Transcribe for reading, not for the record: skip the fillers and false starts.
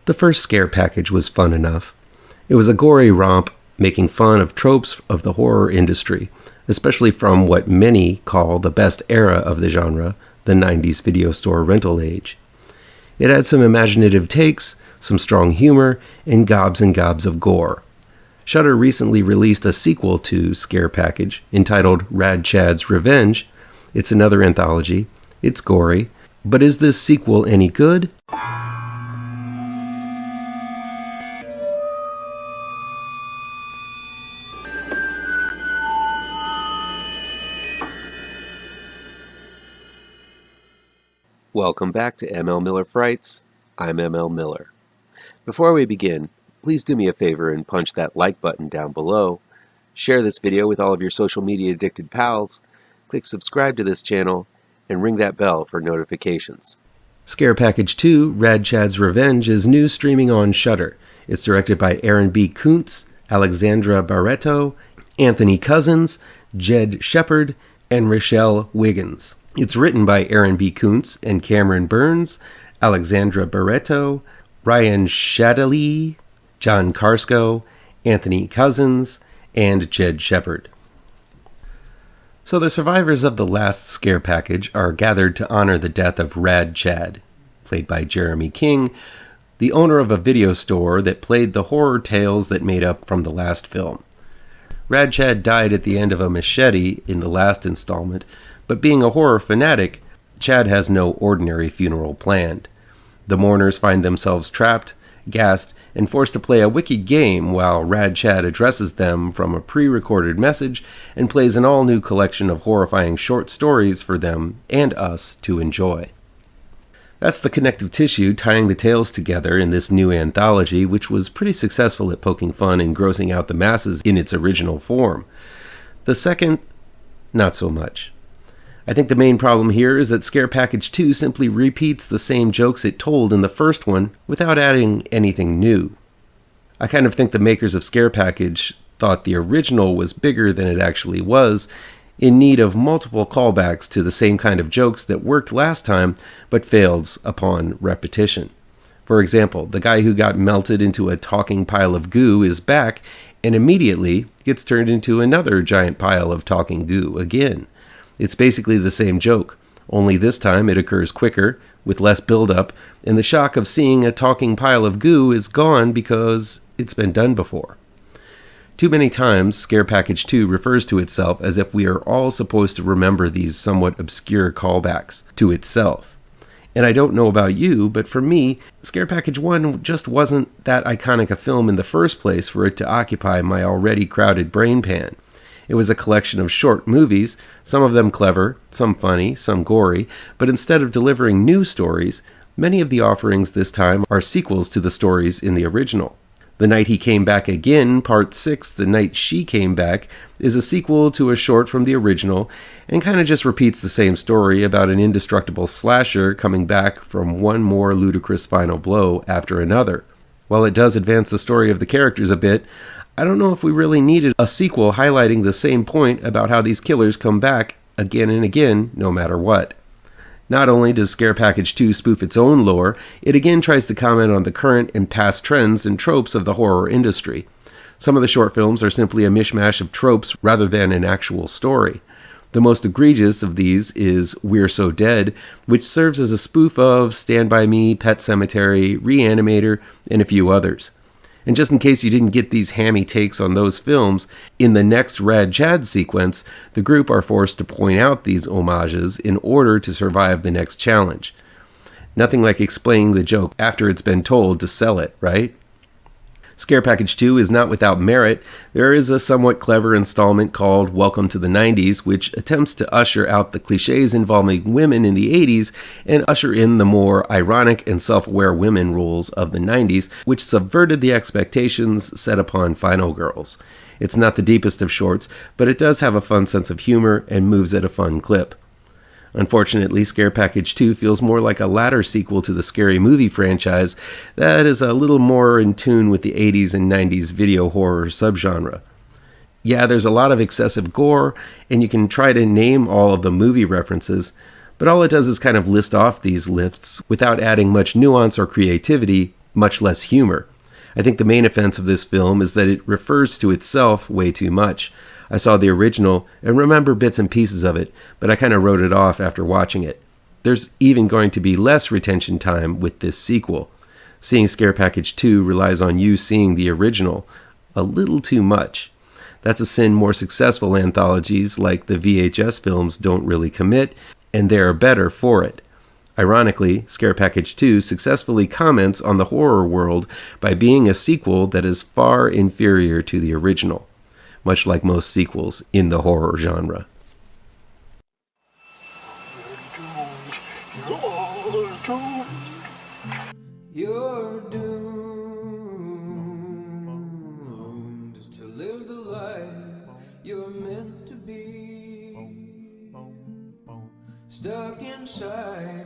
The first scare package was fun enough. It was a gory romp making fun of tropes of the horror industry, especially from what many call the best era of the genre, the 90s video store rental age. It had some imaginative takes, some strong humor, and gobs of gore. Shudder recently released a sequel to Scare Package entitled RAD Chad's Revenge. It's another anthology. It's gory. But is this sequel any good? Welcome back to ML Miller Frights. I'm ML Miller. Before we begin, please do me a favor and punch that like button down below. Share this video with all of your social media addicted pals. Click subscribe to this channel and ring that bell for notifications. Scare Package 2, RAD Chad's Revenge is new streaming on Shudder. It's directed by Aaron B. Koontz, Alexandra Barreto, Anthony Cousins, Jed Shepard, and Rachele Wiggins. It's written by Aaron B. Koontz and Cameron Burns, Alexandra Barreto, Ryan Schaddelee, John Karsco, Anthony Cousins, and Jed Shepard. So the survivors of the last scare package are gathered to honor the death of RAD Chad, played by Jeremy King, the owner of a video store that played the horror tales that made up from the last film. RAD Chad died at the end of a machete in the last installment, but being a horror fanatic, Chad has no ordinary funeral planned. The mourners find themselves trapped, gassed, and forced to play a wicked game while RAD Chad addresses them from a pre-recorded message and plays an all-new collection of horrifying short stories for them and us to enjoy. That's the connective tissue tying the tales together in this new anthology, which was pretty successful at poking fun and grossing out the masses in its original form. The second, not so much. I think the main problem here is that Scare Package 2 simply repeats the same jokes it told in the first one without adding anything new. I kind of think the makers of Scare Package thought the original was bigger than it actually was, in need of multiple callbacks to the same kind of jokes that worked last time but failed upon repetition. For example, the guy who got melted into a talking pile of goo is back and immediately gets turned into another giant pile of talking goo again. It's basically the same joke, only this time it occurs quicker, with less build-up, and the shock of seeing a talking pile of goo is gone because it's been done before. Too many times, Scare Package 2 refers to itself as if we are all supposed to remember these somewhat obscure callbacks to itself. And I don't know about you, but for me, Scare Package 1 just wasn't that iconic a film in the first place for it to occupy my already crowded brain pan. It was a collection of short movies, some of them clever, some funny, some gory, but instead of delivering new stories, many of the offerings this time are sequels to the stories in the original. The Night He Came Back Again, Part 6, The Night She Came Back, is a sequel to a short from the original and kind of just repeats the same story about an indestructible slasher coming back from one more ludicrous final blow after another. While it does advance the story of the characters a bit, I don't know if we really needed a sequel highlighting the same point about how these killers come back again and again, no matter what. Not only does Scare Package 2 spoof its own lore, it again tries to comment on the current and past trends and tropes of the horror industry. Some of the short films are simply a mishmash of tropes rather than an actual story. The most egregious of these is We're So Dead, which serves as a spoof of Stand By Me, Pet Sematary, Reanimator, and a few others. And just in case you didn't get these hammy takes on those films, in the next RAD Chad sequence, the group are forced to point out these homages in order to survive the next challenge. Nothing like explaining the joke after it's been told to sell it, right? Scare Package 2 is not without merit. There is a somewhat clever installment called Welcome to the 90s, which attempts to usher out the cliches involving women in the 80s and usher in the more ironic and self-aware women roles of the 90s, which subverted the expectations set upon final girls. It's not the deepest of shorts, but it does have a fun sense of humor and moves at a fun clip. Unfortunately, Scare Package 2 feels more like a latter sequel to the Scary Movie franchise that is a little more in tune with the 80s and 90s video horror subgenre. Yeah, there's a lot of excessive gore, and you can try to name all of the movie references, but all it does is kind of list off these lifts without adding much nuance or creativity much less humor. I think the main offense of this film is that it refers to itself way too much. I saw the original and remember bits and pieces of it, but I kind of wrote it off after watching it. There's even going to be less retention time with this sequel. Seeing Scare Package 2 relies on you seeing the original a little too much. That's a sin more successful anthologies like the VHS films don't really commit, and they are better for it. Ironically, Scare Package 2 successfully comments on the horror world by being a sequel that is far inferior to the original, much like most sequels in the horror genre. You're doomed to live the life you're meant to be, stuck inside